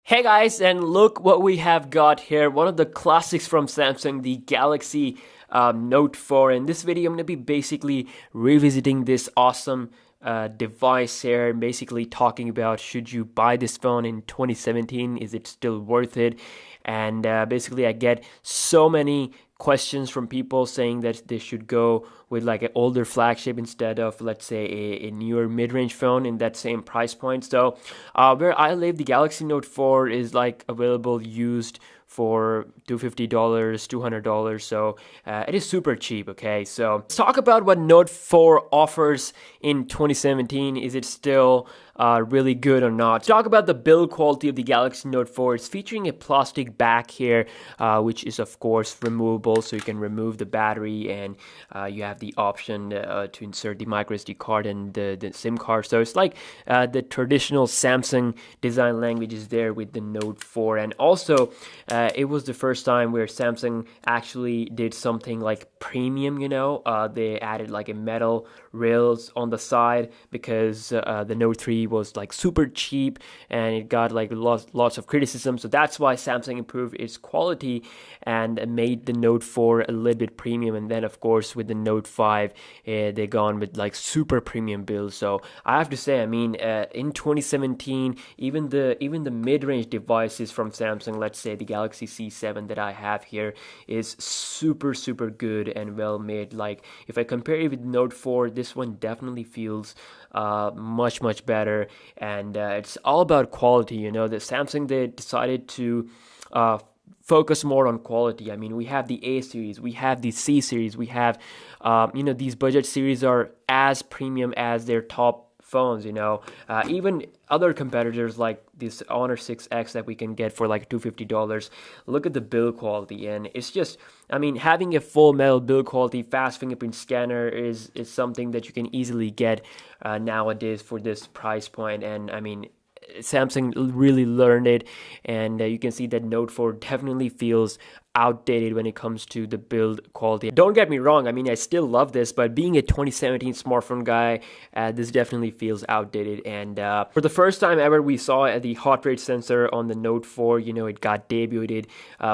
Hey guys, and look what we have got here. One of the classics from Samsung, the Galaxy Note 4. In this video, I'm going to be basically revisiting this awesome device here, and basically talking about should you buy this phone in 2017? Is it still worth it? And basically, I get so many questions from people saying that they should go with like an older flagship instead of, let's say, a newer mid-range phone in that same price point. So where I live, the Galaxy Note 4 is like available used for $250, $200. So it is super cheap. Okay, so let's talk about what Note 4 offers in 2017. Is it still really good or not? Talk about the build quality of the Galaxy Note 4. It's featuring a plastic back here, which is of course removable, so you can remove the battery, and you have the option to insert the micro SD card and the SIM card. So it's like the traditional Samsung design language is there with the Note 4, and also it was the first time where Samsung actually did something like premium. They added like a metal rails on the side because the Note 3 was like super cheap and it got like lots of criticism. So that's why Samsung improved its quality and made the Note 4 a little bit premium. And then of course with the Note 5, they gone with like super premium builds. So I have to say, I mean, in 2017, even the mid-range devices from Samsung, let's say the Galaxy C7 that I have here, is super good and well made. Like if I compare it with Note 4, this one definitely feels much better, and it's all about quality. The Samsung, they decided to focus more on quality. I mean, we have the A series, we have the C series, we have these budget series are as premium as their top phones. Even other competitors like this Honor 6X that we can get for like $250. Look at the build quality, and it's just, I mean, having a full metal build quality fast fingerprint scanner is something that you can easily get nowadays for this price point. And I mean, Samsung really learned it, and you can see that Note 4 definitely feels outdated when it comes to the build quality. Don't get me wrong, I mean, I still love this, but being a 2017 smartphone guy, this definitely feels outdated. And for the first time ever, we saw the heart rate sensor on the Note 4. It got debuted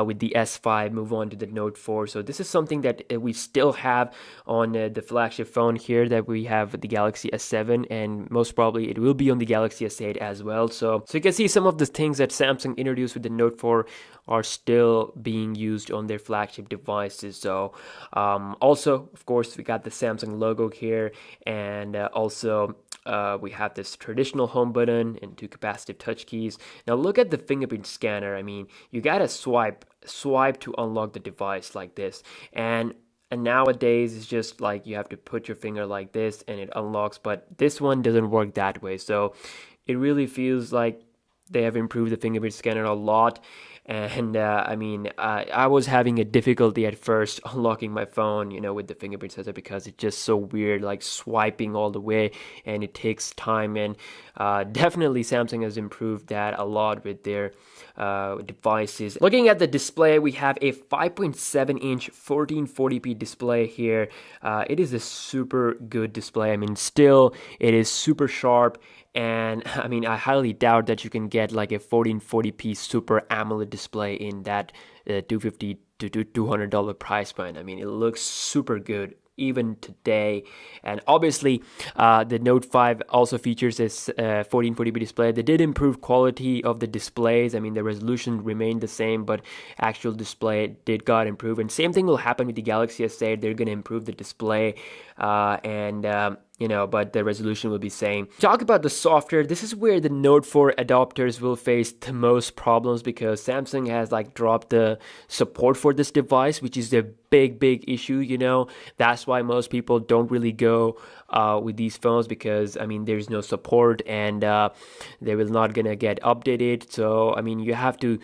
with the S5, move on to the Note 4. So this is something that we still have on the flagship phone here, that we have the Galaxy S7, and most probably it will be on the Galaxy S8 as well. So you can see some of the things that Samsung introduced with the Note 4 are still being used on their flagship devices. So also, of course, we got the Samsung logo here, and also we have this traditional home button and two capacitive touch keys. Now look at the fingerprint scanner. I mean, you gotta swipe to unlock the device like this, and nowadays it's just like you have to put your finger like this and it unlocks, but this one doesn't work that way. So it really feels like they have improved the fingerprint scanner a lot. And I mean, I was having a difficulty at first unlocking my phone, with the fingerprint sensor, because it's just so weird, like swiping all the way, and it takes time. And definitely Samsung has improved that a lot with their devices. Looking at the display, we have a 5.7-inch 1440p display here. It is a super good display. I mean, still, it is super sharp. And I mean, I highly doubt that you can get like a 1440p Super AMOLED display in that $250 to $200 price point. I mean, it looks super good even today. And obviously the Note 5 also features this 1440p display. They did improve quality of the displays. I mean, the resolution remained the same, but actual display did got improved. And same thing will happen with the Galaxy S8. They're going to improve the display, but the resolution will be same. Talk about the software. This is where the Note 4 adopters will face the most problems, because Samsung has like dropped the support for this device, which is a big issue. That's why most people don't really go with these phones, because I mean, there's no support, and they will not gonna get updated. So I mean, you have to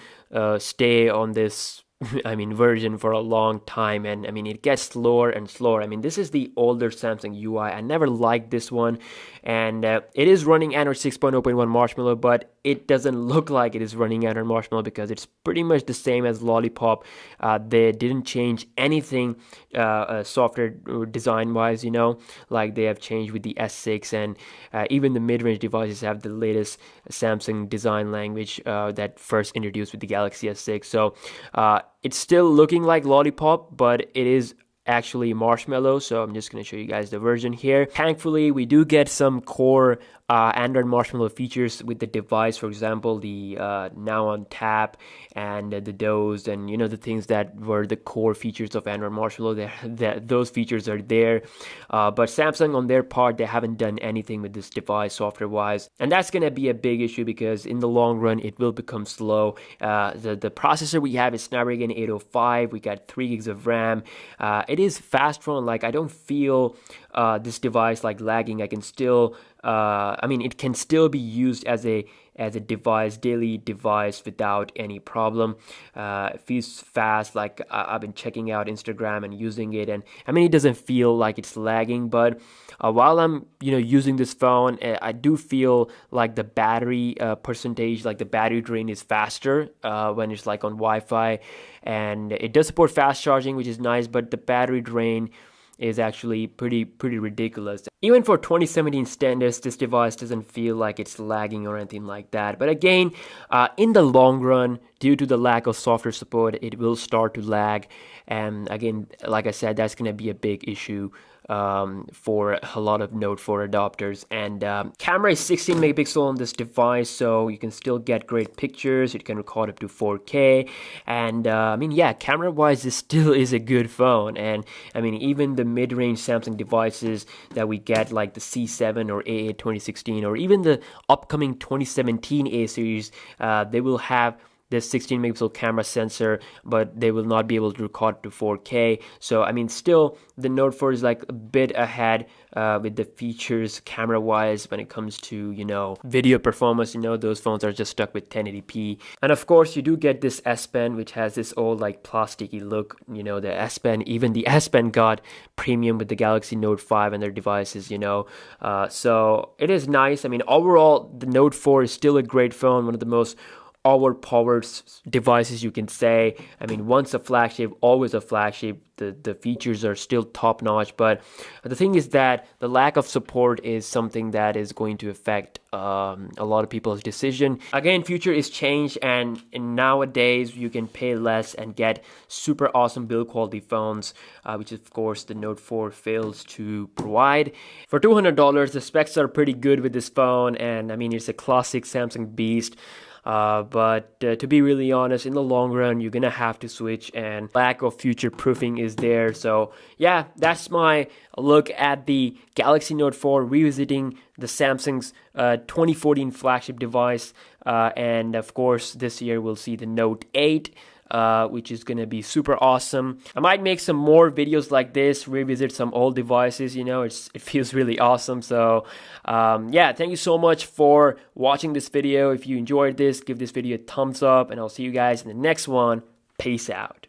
stay on this I mean, version for a long time, and I mean, it gets slower and slower. I mean, this is the older Samsung UI. I never liked this one, and it is running Android 6.0.1 Marshmallow, but it doesn't look like it is running Android Marshmallow because it's pretty much the same as Lollipop. They didn't change anything software design wise, like they have changed with the S6, and even the mid-range devices have the latest Samsung design language that first introduced with the Galaxy S6. So it's still looking like Lollipop, but it is actually Marshmallow. So I'm just going to show you guys the version here. Thankfully, we do get some core Android Marshmallow features with the device. For example, the now on tap and the doze, and the things that were the core features of Android Marshmallow. Those features are there, but Samsung on their part, they haven't done anything with this device software wise, and that's going to be a big issue because in the long run it will become slow. The processor we have is Snapdragon 805. We got 3 gigs of RAM. It is fast run. Like, I don't feel this device like lagging. I can still it can still be used as a daily device without any problem. It feels fast. Like, I've been checking out Instagram and using it, and I mean, it doesn't feel like it's lagging. But while I'm using this phone, I do feel like the battery percentage, like the battery drain, is faster when it's like on Wi-Fi, and it does support fast charging, which is nice. But the battery drain is actually pretty ridiculous. Even for 2017 standards, this device doesn't feel like it's lagging or anything like that. But again, in the long run, due to the lack of software support, it will start to lag. And again, like I said, that's going to be a big issue for a lot of Note 4 adopters. And camera is 16 megapixel on this device, so you can still get great pictures. It can record up to 4K, and camera wise, this still is a good phone. And I mean, even the mid-range Samsung devices that we get, like the C7 or A8 2016, or even the upcoming 2017 A series, they will have this 16 megapixel camera sensor, but they will not be able to record to 4K. So I mean, still the Note 4 is like a bit ahead with the features camera wise when it comes to video performance. Those phones are just stuck with 1080p. And of course, you do get this S Pen, which has this old like plasticky look. The S Pen, even the S Pen got premium with the Galaxy Note 5 and their devices. So it is nice. I mean, overall, the Note 4 is still a great phone, one of the most overpowered devices, you can say. I mean, once a flagship, always a flagship. The features are still top notch, but the thing is that the lack of support is something that is going to affect a lot of people's decision. Again, future is changed, and nowadays you can pay less and get super awesome build quality phones, which of course the Note 4 fails to provide. For $200, the specs are pretty good with this phone, and I mean, it's a classic Samsung beast. But to be really honest, in the long run, you're gonna have to switch, and lack of future proofing is there. So yeah, that's my look at the Galaxy Note 4, revisiting the Samsung's 2014 flagship device. And of course, this year we'll see the Note 8. Which is gonna be super awesome. I might make some more videos like this, revisit some old devices. It feels really awesome. So thank you so much for watching this video. If you enjoyed this, give this video a thumbs up, and I'll see you guys in the next one. Peace out.